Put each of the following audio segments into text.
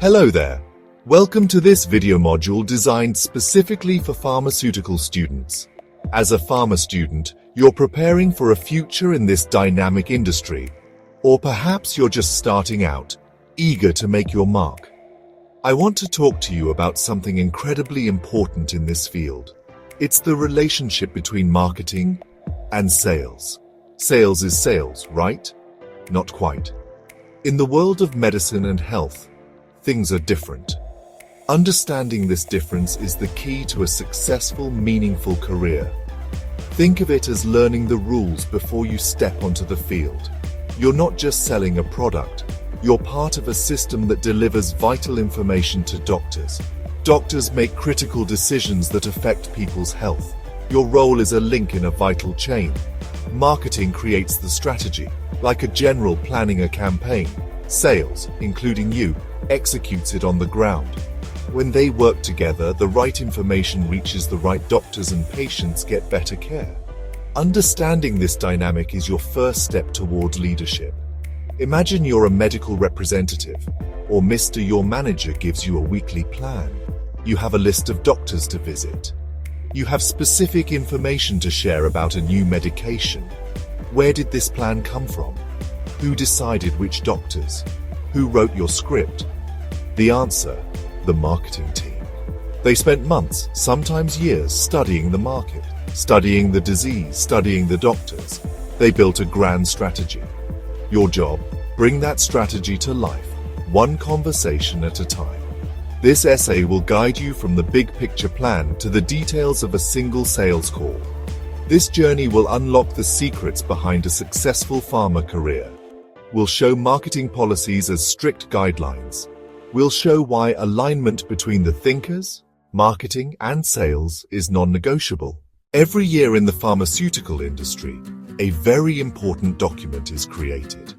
Hello there. Welcome to this video module designed specifically for pharmaceutical students. As a pharma student, you're preparing for a future in this dynamic industry, or perhaps you're just starting out, eager to make your mark. I want to talk to you about something incredibly important in this field. It's the relationship between marketing and sales. Sales is sales, right? Not quite. In the world of medicine and health, things are different. Understanding this difference is the key to a successful, meaningful career. Think of it as learning the rules before you step onto the field. You're not just selling a product, you're part of a system that delivers vital information to doctors. Doctors make critical decisions that affect people's health. Your role is a link in a vital chain. Marketing creates the strategy, like a general planning a campaign. Sales, including you, executes it on the ground. When they work together, the right information reaches the right doctors and patients get better care. Understanding this dynamic is your first step toward leadership. Imagine you're a medical representative, or Mr. Your manager gives you a weekly plan. You have a list of doctors to visit. You have specific information to share about a new medication. Where did this plan come from? Who decided which doctors? Who wrote your script? The answer: the marketing team. They spent months, sometimes years, studying the market, studying the disease, studying the doctors. They built a grand strategy. Your job: bring that strategy to life, one conversation at a time. This essay will guide you from the big picture plan to the details of a single sales call. This journey will unlock the secrets behind a successful pharma career. We'll show marketing policies as strict guidelines. We'll show why alignment between the thinkers, marketing, and sales is non-negotiable. Every year in the pharmaceutical industry, a very important document is created.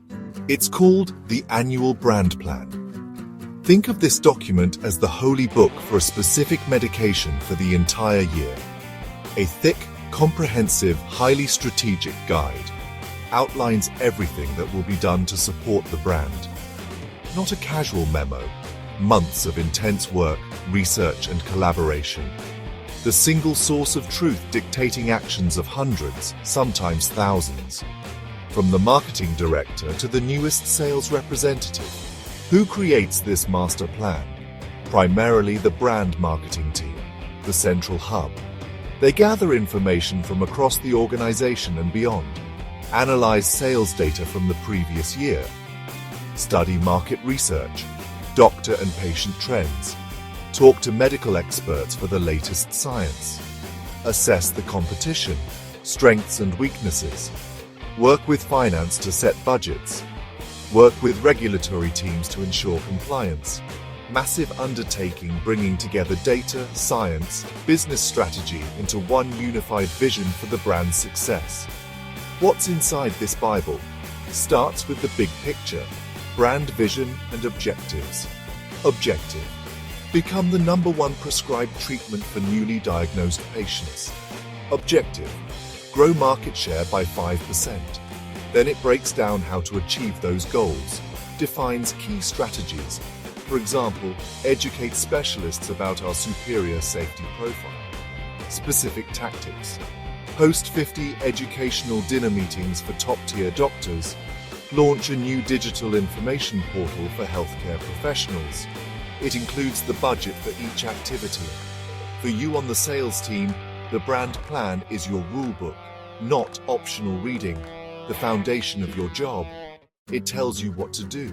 It's called the Annual Brand Plan. Think of this document as the holy book for a specific medication for the entire year. A thick, comprehensive, highly strategic guide outlines everything that will be done to support the brand. Not a casual memo, months of intense work, research, and collaboration. The single source of truth dictating actions of hundreds, sometimes thousands. From the marketing director to the newest sales representative. Who creates this master plan? Primarily the brand marketing team, the central hub. They gather information from across the organization and beyond, analyze sales data from the previous year, study market research, doctor and patient trends, talk to medical experts for the latest science, assess the competition, strengths and weaknesses, work with finance to set budgets, work with regulatory teams to ensure compliance. Massive undertaking bringing together data, science, business strategy into one unified vision for the brand's success. What's inside this Bible? Starts with the big picture, brand vision and objectives. Objective: become the #1 prescribed treatment for newly diagnosed patients. Objective: grow market share by 5%. Then it breaks down how to achieve those goals, defines key strategies. For example, educate specialists about our superior safety profile. Specific tactics: host 50 educational dinner meetings for top-tier doctors. Launch a new digital information portal for healthcare professionals. It includes the budget for each activity. For you on the sales team, the brand plan is your rulebook, not optional reading, the foundation of your job. It tells you what to do.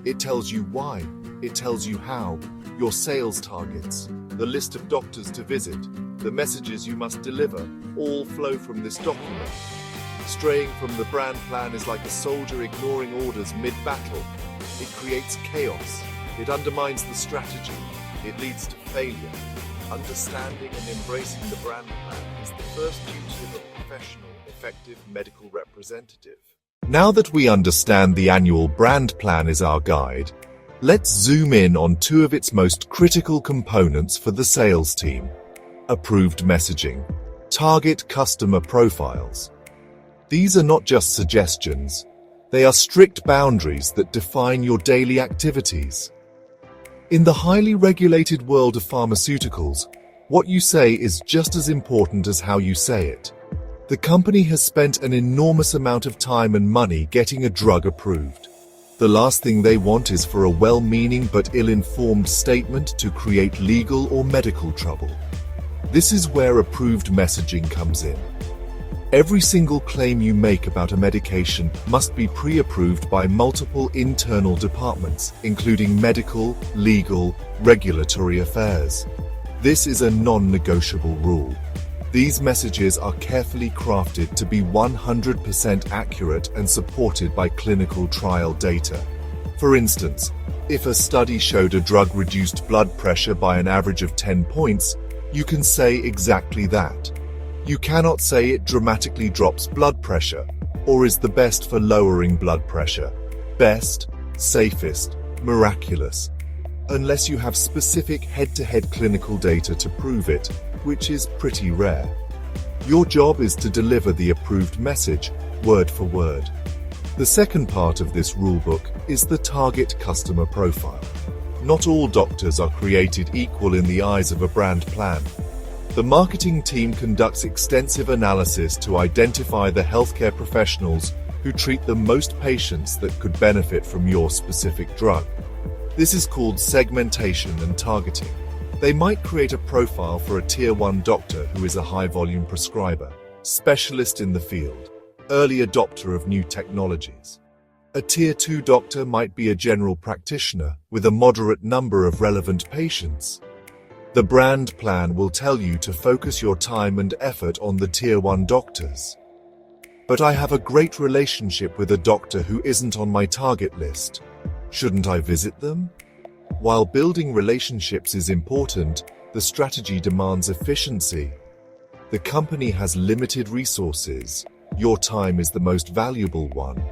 It tells you why. It tells you how. Your sales targets, the list of doctors to visit, the messages you must deliver, all flow from this document. Straying from the brand plan is like a soldier ignoring orders mid-battle. It creates chaos. It undermines the strategy. It leads to failure. Understanding and embracing the brand plan is the first duty of a professional, effective medical representative. Now that we understand the annual brand plan is our guide, let's zoom in on two of its most critical components for the sales team: approved messaging, target customer profiles. These are not just suggestions, they are strict boundaries that define your daily activities. In the highly regulated world of pharmaceuticals, what you say is just as important as how you say it. The company has spent an enormous amount of time and money getting a drug approved. The last thing they want is for a well-meaning but ill-informed statement to create legal or medical trouble. This is where approved messaging comes in. Every single claim you make about a medication must be pre-approved by multiple internal departments, including medical, legal, regulatory affairs. This is a non-negotiable rule. These messages are carefully crafted to be 100% accurate and supported by clinical trial data. For instance, if a study showed a drug reduced blood pressure by an average of 10 points, you can say exactly that. You cannot say it dramatically drops blood pressure, or is the best for lowering blood pressure. Best, safest, miraculous. Unless you have specific head-to-head clinical data to prove it, which is pretty rare. Your job is to deliver the approved message, word for word. The second part of this rulebook is the target customer profile. Not all doctors are created equal in the eyes of a brand plan. The marketing team conducts extensive analysis to identify the healthcare professionals who treat the most patients that could benefit from your specific drug. This is called segmentation and targeting. They might create a profile for a Tier 1 doctor who is a high-volume prescriber, specialist in the field, early adopter of new technologies. A Tier 2 doctor might be a general practitioner with a moderate number of relevant patients. The brand plan will tell you to focus your time and effort on the Tier 1 doctors. But I have a great relationship with a doctor who isn't on my target list. Shouldn't I visit them? While building relationships is important, the strategy demands efficiency. The company has limited resources. Your time is the most valuable one.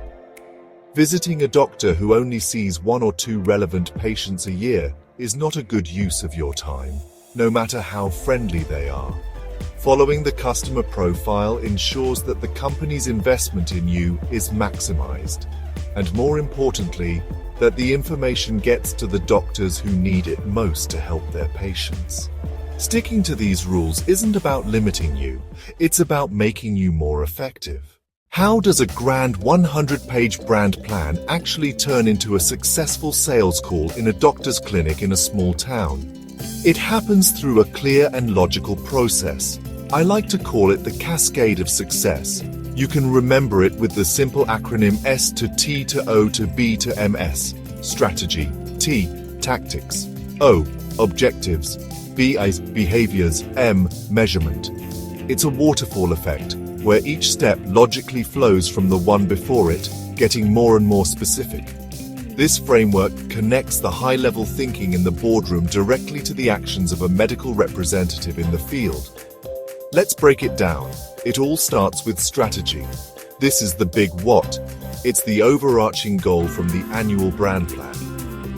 Visiting a doctor who only sees 1 or 2 relevant patients a year is not a good use of your time, no matter how friendly they are. Following the customer profile ensures that the company's investment in you is maximized, and more importantly, that the information gets to the doctors who need it most to help their patients. Sticking to these rules isn't about limiting you, it's about making you more effective. How does a grand 100-page brand plan actually turn into a successful sales call in a doctor's clinic in a small town? It happens through a clear and logical process. I like to call it the cascade of success. You can remember it with the simple acronym S to T to O to B to MS. Strategy. T. Tactics. O. Objectives. B. Behaviors. M. Measurement. It's a waterfall effect, where each step logically flows from the one before it, getting more and more specific. This framework connects the high-level thinking in the boardroom directly to the actions of a medical representative in the field. Let's break it down. It all starts with strategy. This is the big what. It's the overarching goal from the annual brand plan.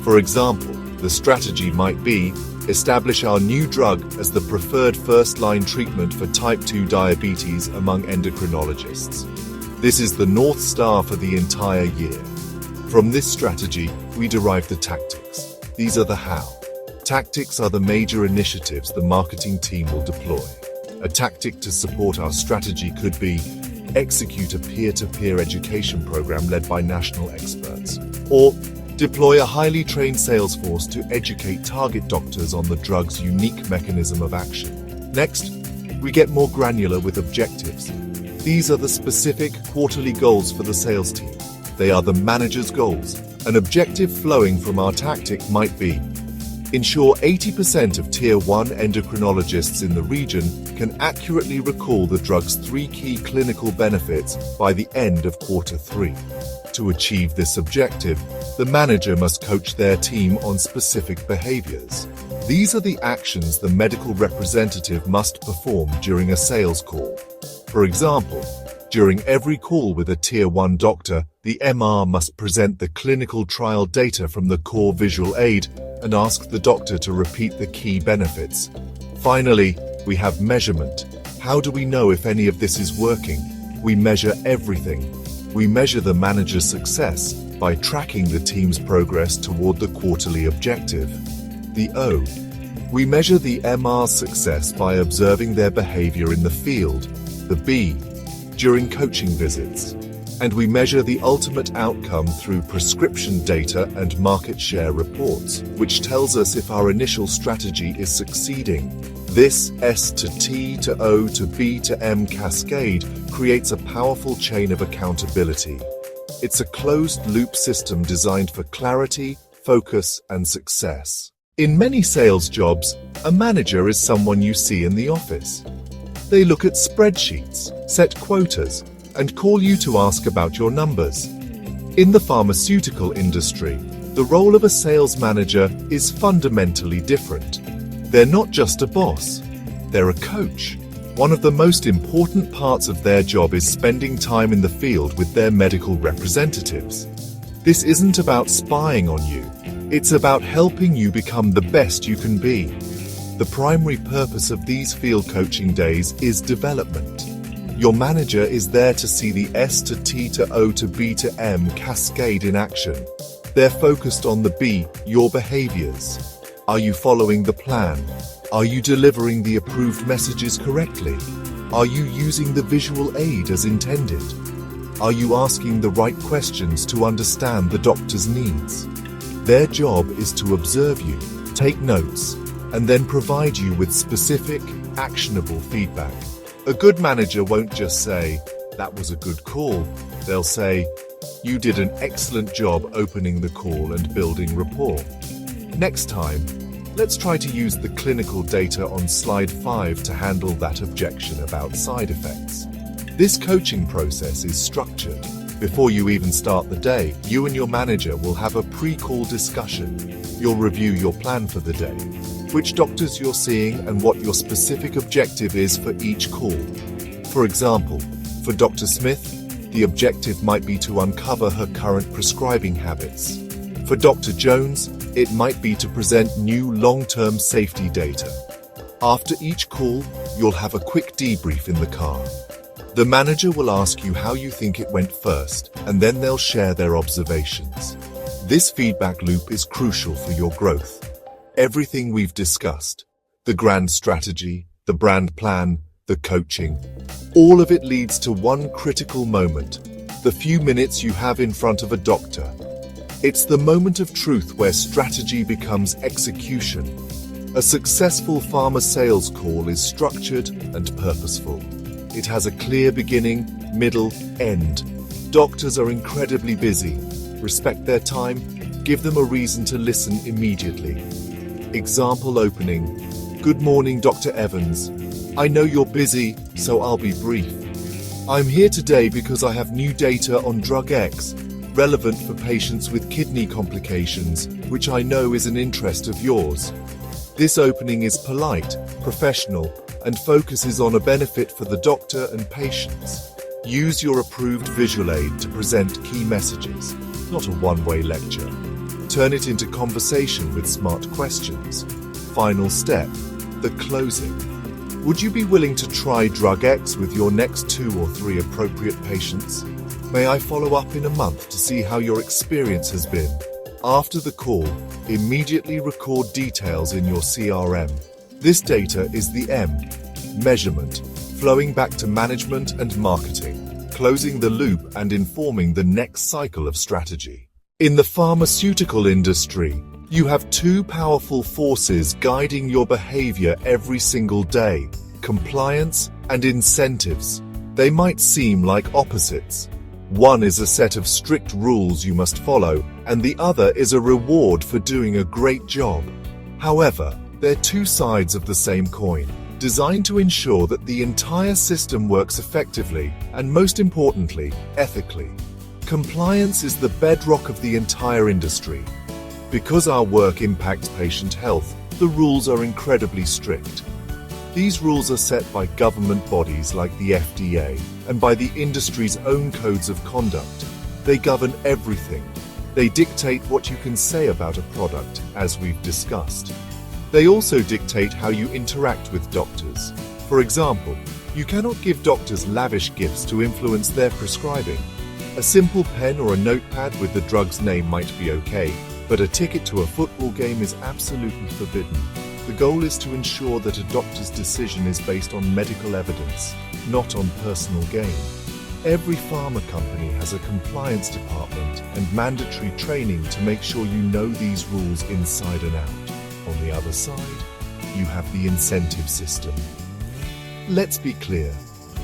For example, the strategy might be, establish our new drug as the preferred first-line treatment for type 2 diabetes among endocrinologists. This is the North Star for the entire year. From this strategy, we derive the tactics. These are the how. Tactics are the major initiatives the marketing team will deploy. A tactic to support our strategy could be execute a peer-to-peer education program led by national experts, or deploy a highly trained sales force to educate target doctors on the drug's unique mechanism of action. Next, we get more granular with objectives. These are the specific quarterly goals for the sales team. They are the manager's goals. An objective flowing from our tactic might be ensure 80% of Tier 1 endocrinologists in the region can accurately recall the drug's 3 key clinical benefits by the end of quarter 3. To achieve this objective, the manager must coach their team on specific behaviors. These are the actions the medical representative must perform during a sales call. For example, during every call with a Tier 1 doctor, the MR must present the clinical trial data from the core visual aid and ask the doctor to repeat the key benefits. Finally, we have measurement. How do we know if any of this is working? We measure everything. We measure the manager's success by tracking the team's progress toward the quarterly objective. The O. We measure the MR's success by observing their behavior in the field. The B. During coaching visits. And we measure the ultimate outcome through prescription data and market share reports, which tells us if our initial strategy is succeeding. This S to T to O to B to M cascade creates a powerful chain of accountability. It's a closed-loop system designed for clarity, focus, and success. In many sales jobs, a manager is someone you see in the office. They look at spreadsheets, set quotas, and call you to ask about your numbers. In the pharmaceutical industry, the role of a sales manager is fundamentally different. They're not just a boss, they're a coach. One of the most important parts of their job is spending time in the field with their medical representatives. This isn't about spying on you, it's about helping you become the best you can be. The primary purpose of these field coaching days is development. Your manager is there to see the S to T to O to B to M cascade in action. They're focused on the B, your behaviors. Are you following the plan? Are you delivering the approved messages correctly? Are you using the visual aid as intended? Are you asking the right questions to understand the doctor's needs? Their job is to observe you, take notes, and then provide you with specific, actionable feedback. A good manager won't just say, "That was a good call." They'll say, "You did an excellent job opening the call and building rapport. Next time, let's try to use the clinical data on slide 5 to handle that objection about side effects." This coaching process is structured. Before you even start the day, you and your manager will have a pre-call discussion. You'll review your plan for the day, which doctors you're seeing and what your specific objective is for each call. For example, for Dr. Smith, the objective might be to uncover her current prescribing habits. For Dr. Jones, it might be to present new long-term safety data. After each call, you'll have a quick debrief in the car. The manager will ask you how you think it went first, and then they'll share their observations. This feedback loop is crucial for your growth. Everything we've discussed, the grand strategy, the brand plan, the coaching, all of it leads to one critical moment, the few minutes you have in front of a doctor. It's the moment of truth where strategy becomes execution. A successful pharma sales call is structured and purposeful. It has a clear beginning, middle, end. Doctors are incredibly busy. Respect their time, give them a reason to listen immediately. Example opening. Good morning, Dr. Evans. I know you're busy, so I'll be brief. I'm here today because I have new data on drug X, relevant for patients with kidney complications, which I know is an interest of yours. This opening is polite, professional, and focuses on a benefit for the doctor and patients. Use your approved visual aid to present key messages, not a one-way lecture. Turn it into conversation with smart questions. Final step, the closing. Would you be willing to try drug X with your next 2 or 3 appropriate patients? May I follow up in a month to see how your experience has been? After the call, immediately record details in your CRM. This data is the M, measurement, flowing back to management and marketing, closing the loop and informing the next cycle of strategy. In the pharmaceutical industry, you have 2 powerful forces guiding your behavior every single day: compliance and incentives. They might seem like opposites. One is a set of strict rules you must follow, and the other is a reward for doing a great job. However, they're 2 sides of the same coin, designed to ensure that the entire system works effectively and, most importantly, ethically. Compliance is the bedrock of the entire industry. Because our work impacts patient health, the rules are incredibly strict. These rules are set by government bodies like the FDA and by the industry's own codes of conduct. They govern everything. They dictate what you can say about a product, as we've discussed. They also dictate how you interact with doctors. For example, you cannot give doctors lavish gifts to influence their prescribing. A simple pen or a notepad with the drug's name might be okay, But a ticket to a football game is absolutely forbidden. The goal is to ensure that a doctor's decision is based on medical evidence, not on personal gain. Every pharma company has a compliance department and mandatory training to make sure you know these rules inside and out. On the other side, you have the incentive system. Let's be clear,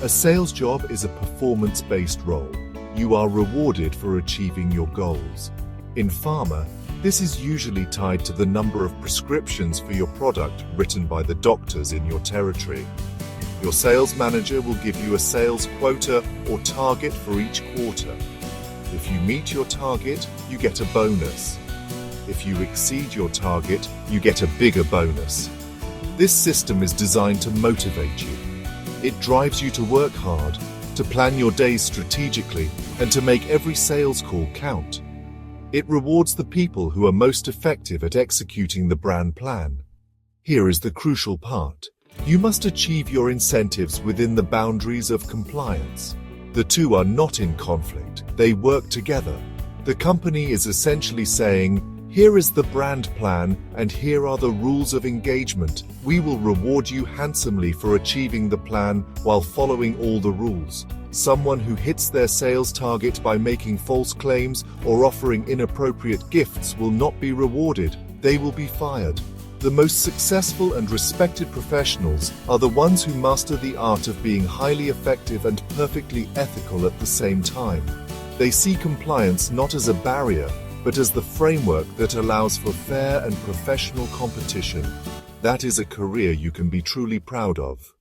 a sales job is a performance-based role. You are rewarded for achieving your goals. In pharma, this is usually tied to the number of prescriptions for your product written by the doctors in your territory. Your sales manager will give you a sales quota or target for each quarter. If you meet your target, you get a bonus. If you exceed your target, you get a bigger bonus. This system is designed to motivate you. It drives you to work hard, to plan your days strategically, and to make every sales call count. It rewards the people who are most effective at executing the brand plan. Here is the crucial part. You must achieve your incentives within the boundaries of compliance. The two are not in conflict, they work together. The company is essentially saying, here is the brand plan and here are the rules of engagement. We will reward you handsomely for achieving the plan while following all the rules. Someone who hits their sales target by making false claims or offering inappropriate gifts will not be rewarded, they will be fired. The most successful and respected professionals are the ones who master the art of being highly effective and perfectly ethical at the same time. They see compliance not as a barrier, but as the framework that allows for fair and professional competition. That is a career you can be truly proud of.